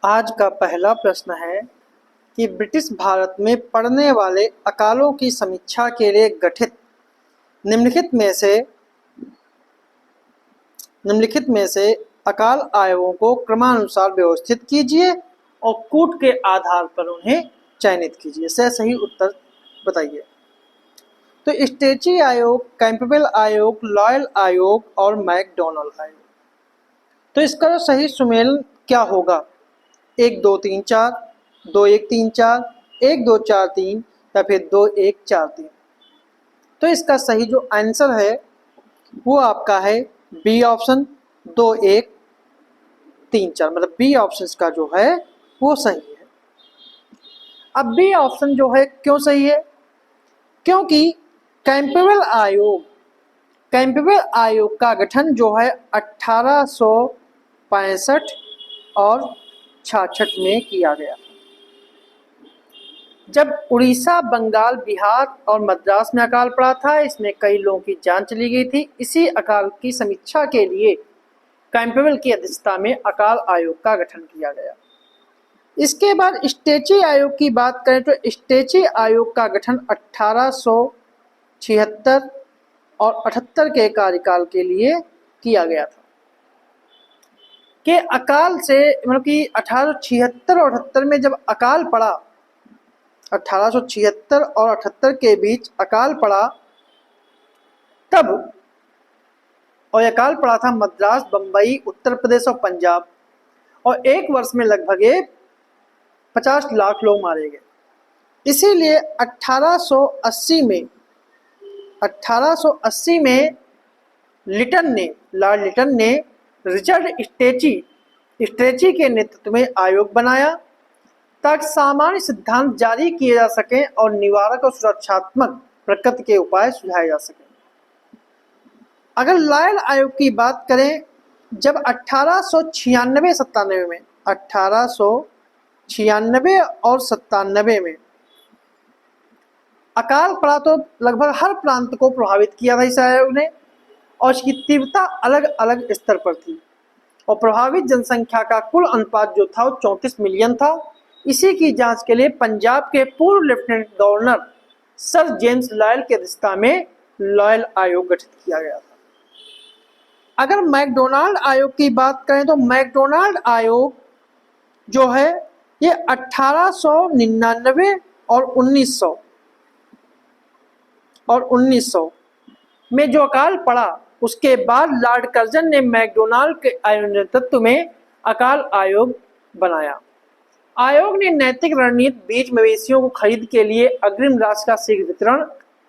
आज का पहला प्रश्न है कि ब्रिटिश भारत में पड़ने वाले अकालों की समीक्षा के लिए गठित निम्नलिखित में से अकाल आयोगों को क्रमानुसार व्यवस्थित कीजिए और कूट के आधार पर उन्हें चयनित कीजिए। सही उत्तर बताइए। तो स्टेची आयोग, कैंपबेल आयोग, लॉयल आयोग और मैकडॉनल्ड आयोग। तो इसका सही सुमेल क्या होगा? 1 2 3 4, 2 1 3 4, 1 2 4 3 या फिर 2 1 4 3। तो इसका सही जो आंसर है वो आपका है बी ऑप्शन 2 1 3 4, मतलब बी ऑप्शन का जो है वो सही है। अब बी ऑप्शन जो है क्यों सही है? क्योंकि कैंपबेल आयोग का गठन जो है 1865 और 66 में किया गया। जब उड़ीसा, बंगाल, बिहार और मद्रास में अकाल पड़ा था, इसमें कई लोगों की जान चली गई थी। इसी अकाल की समीक्षा के लिए कैंपबेल की अध्यक्षता में अकाल आयोग का गठन किया गया। इसके बाद स्टेची आयोग की बात करें तो स्टेची आयोग का गठन 1876 और 78 के कार्यकाल के लिए किया गया था। कि अकाल से मतलब कि 1876 और 78 में जब अकाल पड़ा, 1876 और 78 के बीच अकाल पड़ा तब, और अकाल पड़ा था मद्रास, बम्बई, उत्तर प्रदेश और पंजाब, और एक वर्ष में लगभग 50 लाख लोग मारे गए। इसीलिए 1880 में लॉर्ड लिटन ने रिचर्ड स्ट्रेची के नेतृत्व में आयोग बनाया ताकि सामान्य सिद्धांत जारी किए जा सकें और निवारक और सुरक्षात्मक प्रकृति के उपाय सुझाए जा सकें। अगर लॉयल आयोग की बात करें, जब 1896 और 97 में अकाल पड़ा तो लगभग हर प्रांत को प्रभावित किया था इस आयोग ने, और इसकी तीव्रता अलग अलग स्तर पर थी, और प्रभावित जनसंख्या का कुल अनुपात जो था वो 34 मिलियन था। इसी की जांच के लिए पंजाब के पूर्व lieutenant governor sir James loyal की अध्यक्षता में लॉयल आयोग गठित किया गया था। अगर मैकडॉनल्ड आयोग की बात करें तो मैकडॉनल्ड आयोग जो है ये 1899 और 1900 में जो अकाल पड़ा, उसके बाद लॉर्ड कर्जन ने मैकडॉनल्ड के नेतृत्व में अकाल आयोग बनाया। आयोग ने नैतिक रणनीति, बीज मवेशियों को खरीद के लिए अग्रिम राशि का शीघ्र वितरण,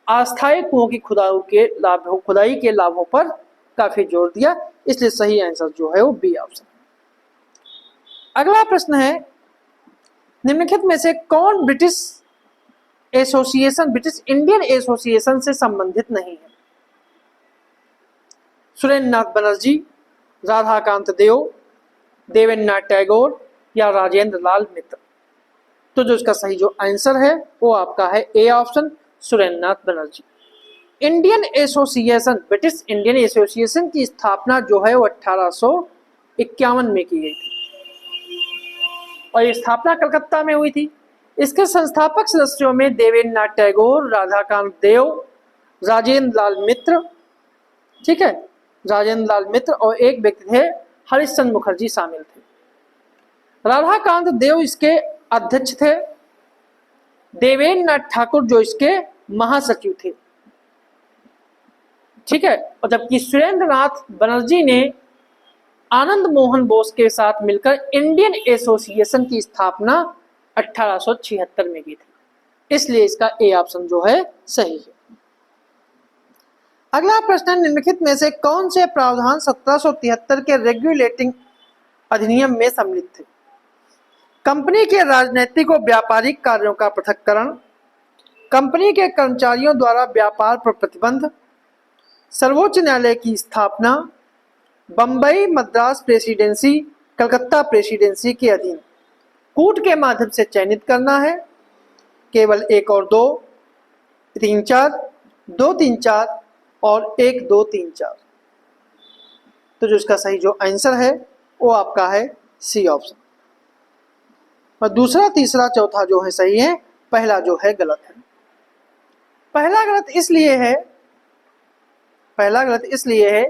अस्थायी कुओं की खुदाई के लाभों पर काफी जोर दिया। इसलिए सही आंसर जो है वो बी ऑप्शन। अगला प्रश्न है, निम्नलिखित में से कौन ब्रिटिश इंडियन एसोसिएशन से संबंधित नहीं है? सुरेंद्रनाथ बनर्जी, राधाकांत देव, देवेंद्रनाथ टैगोर या राजेंद्र लाल मित्र। तो जो इसका सही जो आंसर है वो आपका है A option, Surendranath Banerjee. British Indian association की स्थापना जो है वो 1851 में की गई थी, और ये स्थापना कलकत्ता में हुई थी। इसके संस्थापक सदस्यों में देवेंद्रनाथ टैगोर, राधाकांत देव, राजेंद्र लाल मित्र, ठीक है, राजेंद्र लाल मित्र, और एक व्यक्ति थे हरिश्चंद्र मुखर्जी शामिल थे। राधाकांत देव इसके अध्यक्ष थे, देवेंद्रनाथ ठाकुर जो इसके महासचिव थे, ठीक है, और जबकि सुरेंद्रनाथ बनर्जी ने आनंद मोहन बोस के साथ मिलकर इंडियन एसोसिएशन की स्थापना 1876 में की थी। इसलिए इसका ए ऑप्शन जो है सही है। अगला प्रश्न, निम्नलिखित में से कौन से प्रावधान 1773 के रेगुलेटिंग अधिनियम में सम्मिलित थे? कंपनी के राजनैतिक और व्यापारिक कार्यों का पृथक्करण, कंपनी के कर्मचारियों द्वारा व्यापार पर प्रतिबंध, सर्वोच्च न्यायालय की स्थापना, बंबई मद्रास प्रेसिडेंसी कलकत्ता प्रेसिडेंसी के अधीन कूट के माध्यम से चयनित करना है, केवल 1 और 2 3 4, 2 3 4 और 1 2 3 4। तो जो इसका सही जो आंसर है वो आपका है सी ऑप्शन। और दूसरा, तीसरा, चौथा जो है सही है, पहला जो है गलत है। पहला गलत इसलिए है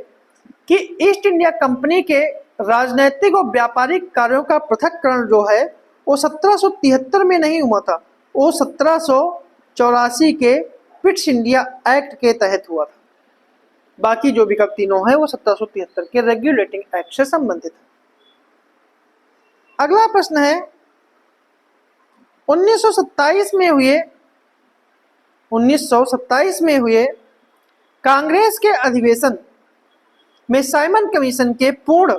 कि ईस्ट इंडिया कंपनी के राजनैतिक और व्यापारिक कार्यों का पृथक्करण जो है वो 1773 में नहीं हुआ था, वो 1784 के पिट्स इंडिया एक्ट के तहत हुआ था। बाकी जो विकल्प तीनों है वो 1773 के रेगुलेटिंग एक्ट से संबंधित है। अगला प्रश्न है 1927 में हुए कांग्रेस के अधिवेशन में साइमन कमीशन के पूर्ण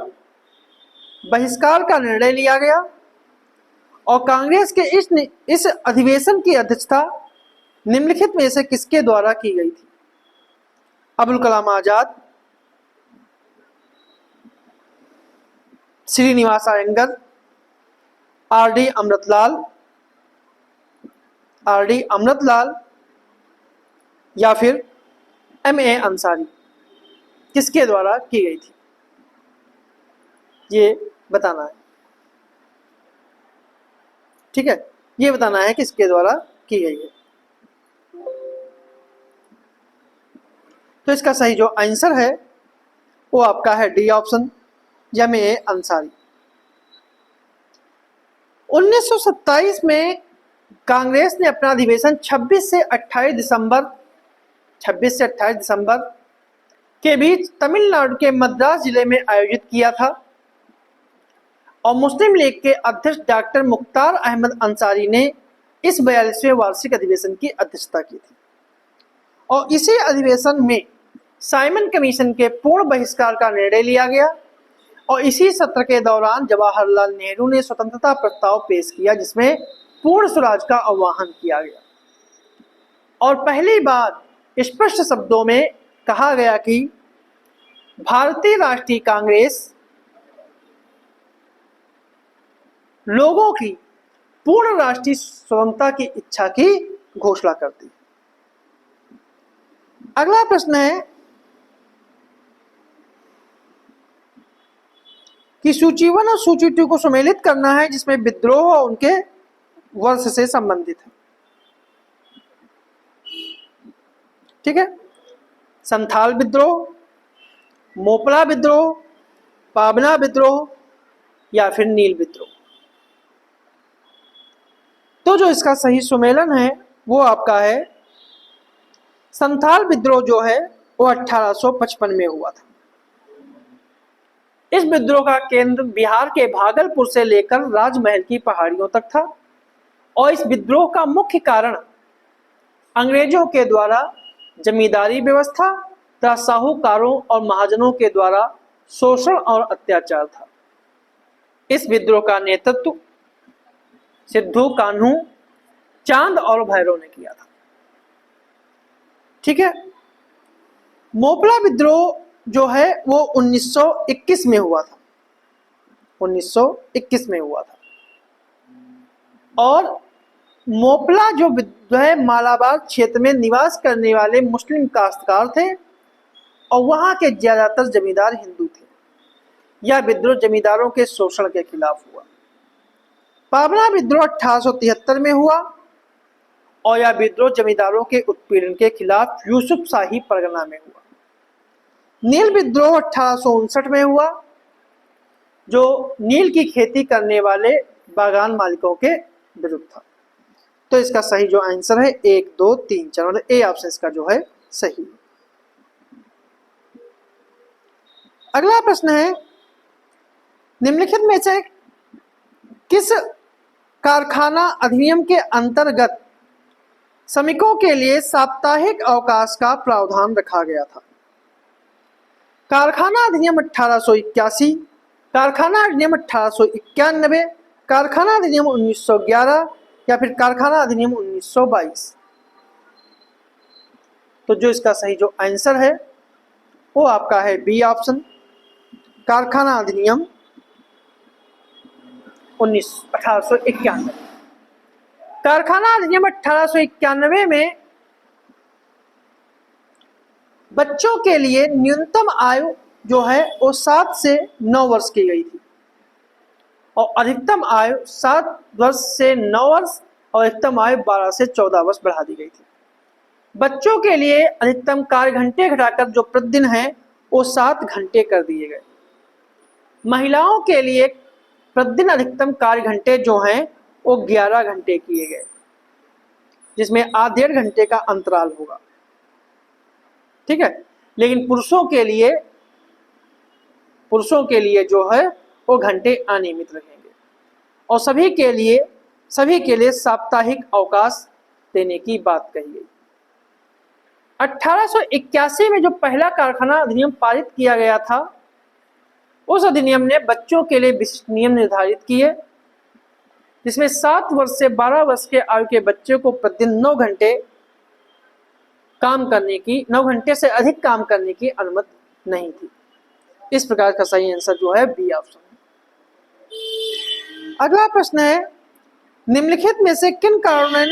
बहिष्कार का निर्णय लिया गया और कांग्रेस के इस अधिवेशन की अध्यक्षता निम्नलिखित में से किसके द्वारा की गई थी? अबुल कलाम आजाद, श्रीनिवास अयंगर, आर.डी. अमृतलाल या फिर M.A. अंसारी, किसके द्वारा की गई थी ये बताना है। ठीक है, ये बताना है किसके द्वारा की गई है। तो इसका सही जो आंसर है वो आपका है डी ऑप्शन, M.A. अंसारी। 1927 में कांग्रेस ने अपना अधिवेशन 26 से 28 दिसंबर के बीच तमिलनाडु के मद्रास जिले में आयोजित किया था और मुस्लिम लीग के अध्यक्ष डॉक्टर मुख्तार अहमद अंसारी ने इस 42वें वार्षिक अधिवेशन की अध्यक्षता की थी और इसी अधिवेशन में साइमन कमीशन के पूर्ण बहिष्कार का निर्णय लिया गया और इसी सत्र के दौरान जवाहरलाल नेहरू ने स्वतंत्रता प्रस्ताव पेश किया जिसमें पूर्ण स्वराज का आह्वान किया गया और पहली बार स्पष्ट शब्दों में कहा गया कि भारतीय राष्ट्रीय कांग्रेस लोगों की पूर्ण राष्ट्रीय स्वतंत्रता की इच्छा की घोषणा करती है। अगला प्रश्न है कि सूची 1 और सूची 2 को सम्मिलित करना है जिसमें विद्रोह और उनके वर्ष से संबंधित है। ठीक है, संथाल विद्रोह, मोपला विद्रोह, पाबना विद्रोह या फिर नील विद्रोह। तो जो इसका सही सुमेलन है वो आपका है संथाल विद्रोह जो है वो 1855 में हुआ था। इस विद्रोह का केंद्र बिहार के भागलपुर से लेकर राजमहल की पहाड़ियों तक था और इस विद्रोह का मुख्य कारण अंग्रेजों के द्वारा जमींदारी व्यवस्था तथा साहूकारों और महाजनों के द्वारा शोषण और अत्याचार था। इस विद्रोह का नेतृत्व सिद्धू कान्हू, चांद और भैरव ने किया था। ठीक है, मोपला विद्रोह जो है वो 1921 में हुआ था, 1921 में हुआ था और मोपला जो है मालाबार क्षेत्र में निवास करने वाले मुस्लिम काश्तकार थे और वहां के ज्यादातर जमींदार हिंदू थे। यह विद्रोह जमींदारों के शोषण के खिलाफ हुआ। पाबना विद्रोह 1873 में हुआ और यह विद्रोह जमींदारों के उत्पीड़न के खिलाफ यूसुफ शाही परगना में हुआ। नील विद्रोह 1859 में हुआ जो नील की खेती करने वाले बागान मालिकों के विरुद्ध था। तो इसका सही जो आंसर है 1, 2, 3, 4 मतलब ए ऑप्शन इसका जो है सही। अगला प्रश्न है निम्नलिखित में से किस कारखाना अधिनियम के अंतर्गत श्रमिकों के लिए साप्ताहिक अवकाश का प्रावधान रखा गया था? कारखाना अधिनियम 1881, कारखाना अधिनियम 1891, कारखाना अधिनियम 1911 या फिर कारखाना अधिनियम 1922। तो जो इसका सही जो आंसर है वो आपका है बी ऑप्शन, कारखाना अधिनियम 1891। कारखाना अधिनियम 1891 में बच्चों के लिए न्यूनतम आयु जो है वो 7 से 9 वर्ष की गई थी और अधिकतम आयु 7 वर्ष से 9 वर्ष और अधिकतम आयु 12 से 14 वर्ष बढ़ा दी गई थी। बच्चों के लिए अधिकतम कार्य घंटे घटाकर जो प्रतिदिन है वो 7 घंटे कर दिए गए। महिलाओं के लिए प्रतिदिन अधिकतम कार्य घंटे जो हैं वो 11 घंटे किए गए, जिसमें 1.5 घंटे का अंतराल होगा। ठीक है, लेकिन पुरुषों के लिए जो है वो घंटे अनियमित रहेंगे और सभी के लिए साप्ताहिक अवकाश देने की बात कही गई। 1881 में जो पहला कारखाना अधिनियम पारित किया गया था, उस अधिनियम ने बच्चों के लिए विशिष्ट नियम निर्धारित किए, जिसमें 7 वर्ष से 12 वर्ष के आयु के बच्चे को प्रतिदिन 9 घंटे से अधिक काम करने की अनुमति नहीं थी। इस प्रकार का सही आंसर जो है बी ऑप्शन है। अगला प्रश्न है, निम्नलिखित में से किन कारणों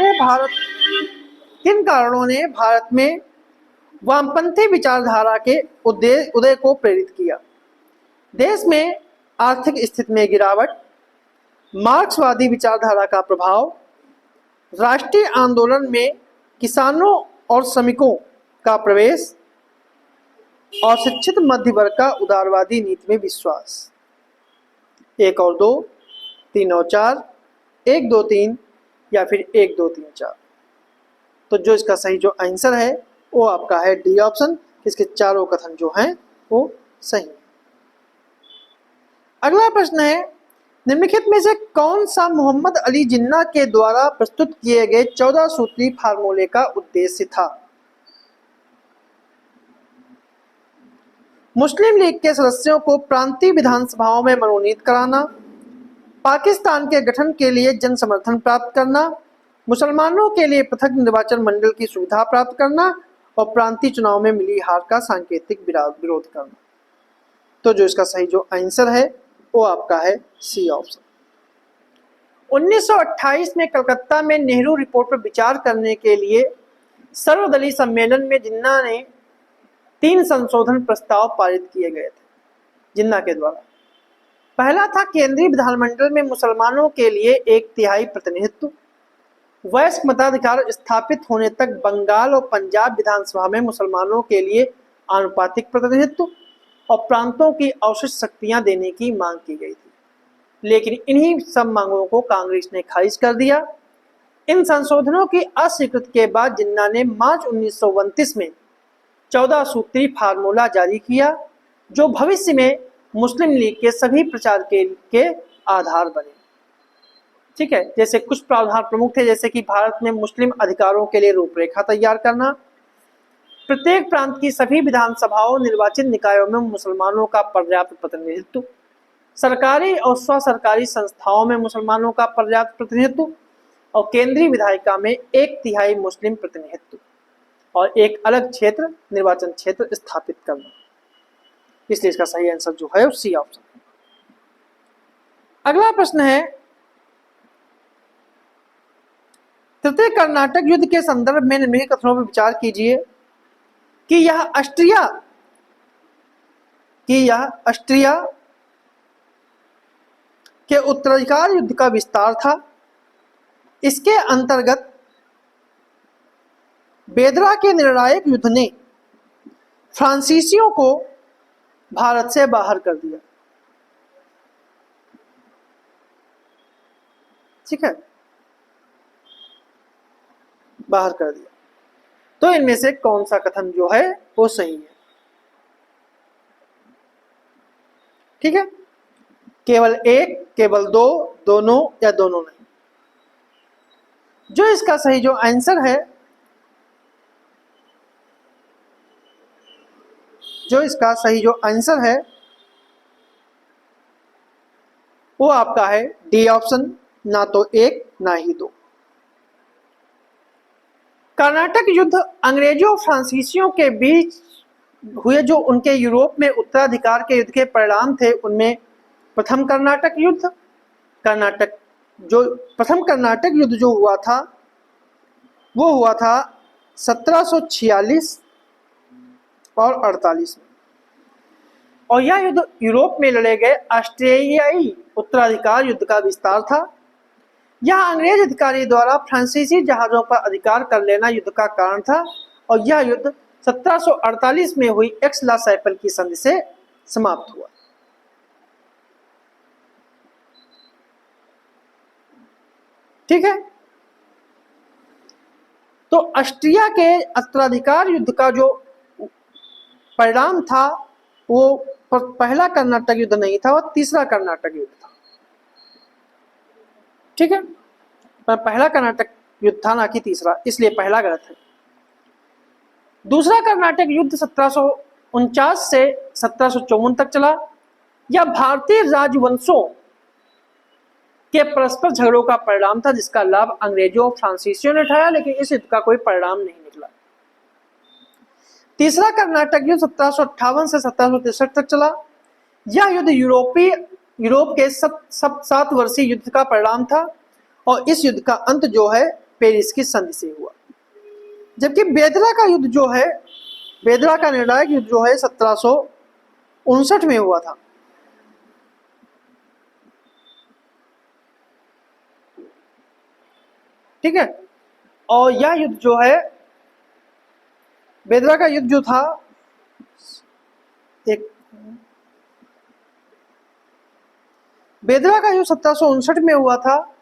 ने भारत में वामपंथी विचारधारा के उदय को प्रेरित किया? देश में आर्थिक स्थिति में गिरावट, मार्क्सवादी विचारधारा का प्रभाव, राष्ट्रीय आंदोलन में किसानों और श्रमिकों का प्रवेश और शिक्षित मध्य वर्ग का उदारवादी नीति में विश्वास। 1 और 2, 3 और 4, 1, 2, 3 या फिर 1, 2, 3, 4। तो जो इसका सही जो आंसर है वो आपका है डी ऑप्शन। इसके चारों कथन जो हैं वो सही है। अगला प्रश्न है, निम्नलिखित में से कौन सा मोहम्मद अली जिन्ना के द्वारा प्रस्तुत किए गए 14 सूत्री फार्मूले का उद्देश्य था? मुस्लिम लीग के सदस्यों को प्रांतीय विधानसभाओं में मनोनीत कराना, पाकिस्तान के गठन के लिए जन समर्थन प्राप्त करना, मुसलमानों के लिए पृथक निर्वाचन मंडल की सुविधा प्राप्त करना और प्रांतीय चुनाव में मिली हार का सांकेतिक विरोध करना। तो जो इसका सही जो आंसर है वो आपका है सी ऑप्शन। 1928 में कलकत्ता में नेहरू रिपोर्ट पर विचार करने के लिए सर्वदलीय सम्मेलन में जिन्ना ने 3 संशोधन प्रस्ताव पारित किए गए थे जिन्ना के द्वारा। पहला था केंद्रीय विधानमंडल में मुसलमानों के लिए 1/3 प्रतिनिधित्व, वयस्क मताधिकार स्थापित होने तक बंगाल और पंजाब विधानसभा में मुसलमानों के लिए आनुपातिक प्रतिनिधित्व और प्रांतों की अवशिष्ट शक्तियां देने की मांग की गई थी, लेकिन इन्हीं सब मांगों को कांग्रेस ने खारिज कर दिया। इन संशोधनों की अस्वीकृति के बाद जिन्ना ने मार्च 1929 में 14 सूत्री फार्मूला जारी किया, जो भविष्य में मुस्लिम लीग के सभी प्रचार के आधार बने। ठीक है, जैसे कुछ प्रावधान प्रमुख थे, जैसे कि भारत में मुस्लिम अधिकारों के लिए रूपरेखा तैयार करना, प्रत्येक प्रांत की सभी विधानसभाओं निर्वाचित निकायों में मुसलमानों का पर्याप्त प्रतिनिधित्व, सरकारी और स्व सरकारी संस्थाओं में मुसलमानों का पर्याप्त प्रतिनिधित्व और केंद्रीय विधायिका में 1/3 मुस्लिम प्रतिनिधित्व और एक अलग क्षेत्र निर्वाचन क्षेत्र स्थापित करना। इसलिए इसका सही आंसर जो है सी ऑप्शन है। अगला प्रश्न है, तृतीय कर्नाटक युद्ध के संदर्भ में निम्नलिखित कथनों पर विचार कीजिए कि यह ऑस्ट्रिया के उत्तराधिकार युद्ध का विस्तार था। इसके अंतर्गत बेदरा के निर्णायक युद्ध ने फ्रांसीसियों को भारत से बाहर कर दिया। ठीक है, बाहर कर दिया। तो इनमें से कौन सा कथन जो है वो सही है? ठीक है, केवल एक, केवल दो, दोनों या दोनों नहीं। जो इसका सही जो आंसर है, वो आपका है डी ऑप्शन, ना तो एक ना ही दो। कर्नाटक युद्ध अंग्रेजों और फ्रांसीसियों के बीच हुए जो उनके यूरोप में उत्तराधिकार के युद्ध के परिणाम थे, उनमें प्रथम कर्नाटक युद्ध जो हुआ था वो हुआ था 1746 और 48 में, और यह युद्ध यूरोप में लड़े गए ऑस्ट्रियाई उत्तराधिकार युद्ध का विस्तार था। यह अंग्रेज अधिकारी द्वारा फ्रांसीसी जहाजों पर अधिकार कर लेना युद्ध का कारण था और यह युद्ध 1748 में हुई एक्स-ला-चैपल की संधि से समाप्त हुआ। ठीक है, तो ऑस्ट्रिया के उत्तराधिकार युद्ध का जो परिणाम था वो पहला कर्नाटक युद्ध नहीं था, वह तीसरा कर्नाटक युद्ध था। ठीक है, पहला कर्नाटक युद्ध था ना कि तीसरा, इसलिए पहला गलत है। दूसरा कर्नाटक युद्ध 1749 से 1754 तक चला। यह भारतीय राजवंशों के परस्पर झगड़ों का परिणाम था जिसका लाभ अंग्रेजों और फ्रांसीसियों ने उठाया, लेकिन इस युद्ध का कोई परिणाम नहीं निकला। तीसरा कर्नाटक युद्ध 1758 से 1763 तक चला। यह युद्ध यूरोप के 7 वर्षीय युद्ध का परिणाम था और इस युद्ध का अंत जो है पेरिस की संधि से हुआ। जबकि बेदरा का युद्ध जो है, बेदरा का निर्णायक युद्ध जो है 1759 में हुआ था। ठीक है, और यह युद्ध जो है, बेदरा का युद्ध जो था, बेदरा का युद्ध 1759 में हुआ था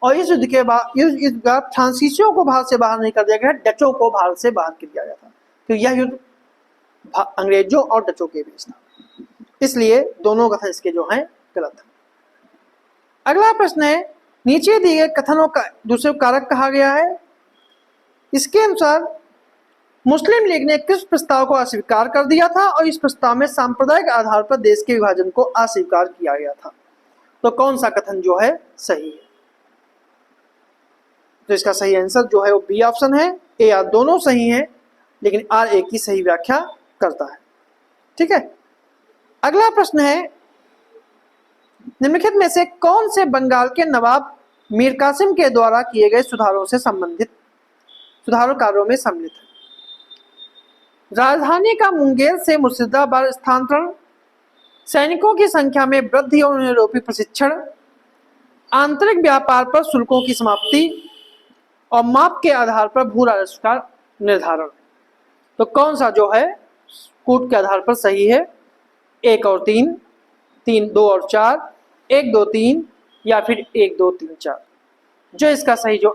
और इस युद्ध के बाद फ्रांसीसियों को भारत से बाहर नहीं कर दिया गया, डचों को भारत से बाहर कर दिया गया था। तो यह युद्ध अंग्रेजों और डचों के बीच था, इसलिए दोनों कथन इसके जो हैं गलत है। अगला प्रश्न है, नीचे दिए गए कथनों का दूसरे कारक कहा गया है। इसके अनुसार मुस्लिम लीग ने किस प्रस्ताव को अस्वीकार कर दिया था और इस प्रस्ताव में सांप्रदायिक आधार पर देश के विभाजन को अस्वीकार किया गया था। तो कौन सा कथन जो है सही है? तो इसका सही आंसर जो है वो बी ऑप्शन है। ए आर दोनों सही हैं, लेकिन आर ए की सही व्याख्या करता है। ठीक है, अगला प्रश्न है, निम्नलिखित में से कौन से बंगाल के नवाब मीर कासिम के द्वारा किए गए सुधारों कार्यों में सम्मिलित है? राजधानी का मुंगेर से मुर्शिदाबाद स्थानांतरण, सैनिकों की संख्या में वृद्धि और उन्हें रोपी प्रशिक्षण, आंतरिक व्यापार पर शुल्कों की समाप्ति और माप के आधार पर भू राजस्व का निर्धारण। तो कौन सा जो है कूट के आधार पर सही है? 1 और 3, 3, 2 और 4, 1, 2, 3 या फिर 1, 2, 3, 4। जो इसका सही जो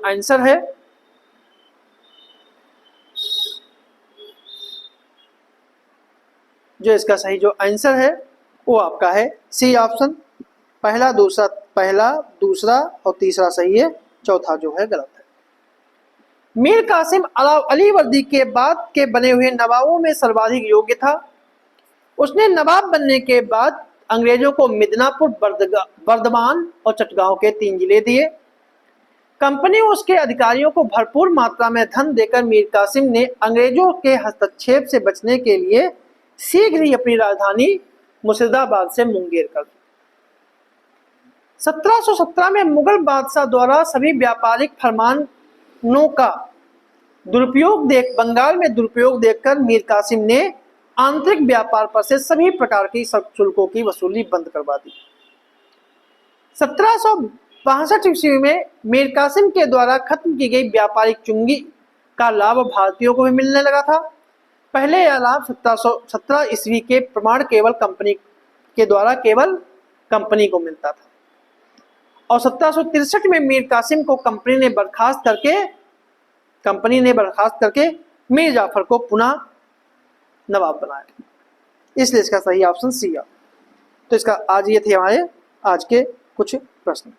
आंसर है वो आपका है सी ऑप्शन। पहला दूसरा और तीसरा सही है, चौथा जो है गलत है। मीर कासिम अली वर्दी के बाद के बने हुए नवाबों में सर्वाधिक योग्य था। उसने नवाब बनने के बाद अंग्रेजों को मिदनापुर, बर्दमान और चटगांव के 3 जिले दिए। कंपनी उसके अधिकारियों को भरपूर मात्रा में धन देकर मीर कासिम ने अंग्रेजों के हस्तक्षेप से बचने के लिए शीघ्र ही अपनी राजधानी मुर्शिदाबाद से मुंगेर कर दी। 1717 में मुगल बादशाह द्वारा सभी व्यापारिक फरमानों का बंगाल में दुरुपयोग देखकर मीर कासिम ने आंतरिक व्यापार पर से सभी प्रकार की शुल्कों की वसूली बंद करवा दी। 1762 ईस्वी में मीर कासिम के द्वारा खत्म की गई व्यापारिक चुंगी का लाभ भारतीयों को भी मिलने लगा था। पहले यह लाभ 1717 ईस्वी के प्रमाण केवल कंपनी को मिलता था और 1763 में मीर कासिम को कंपनी ने बर्खास्त करके मीर जाफर को पुनः नवाब बनाया। इसलिए इसका सही ऑप्शन सी है। तो इसका आज ये थे हमारे आज के कुछ प्रश्न।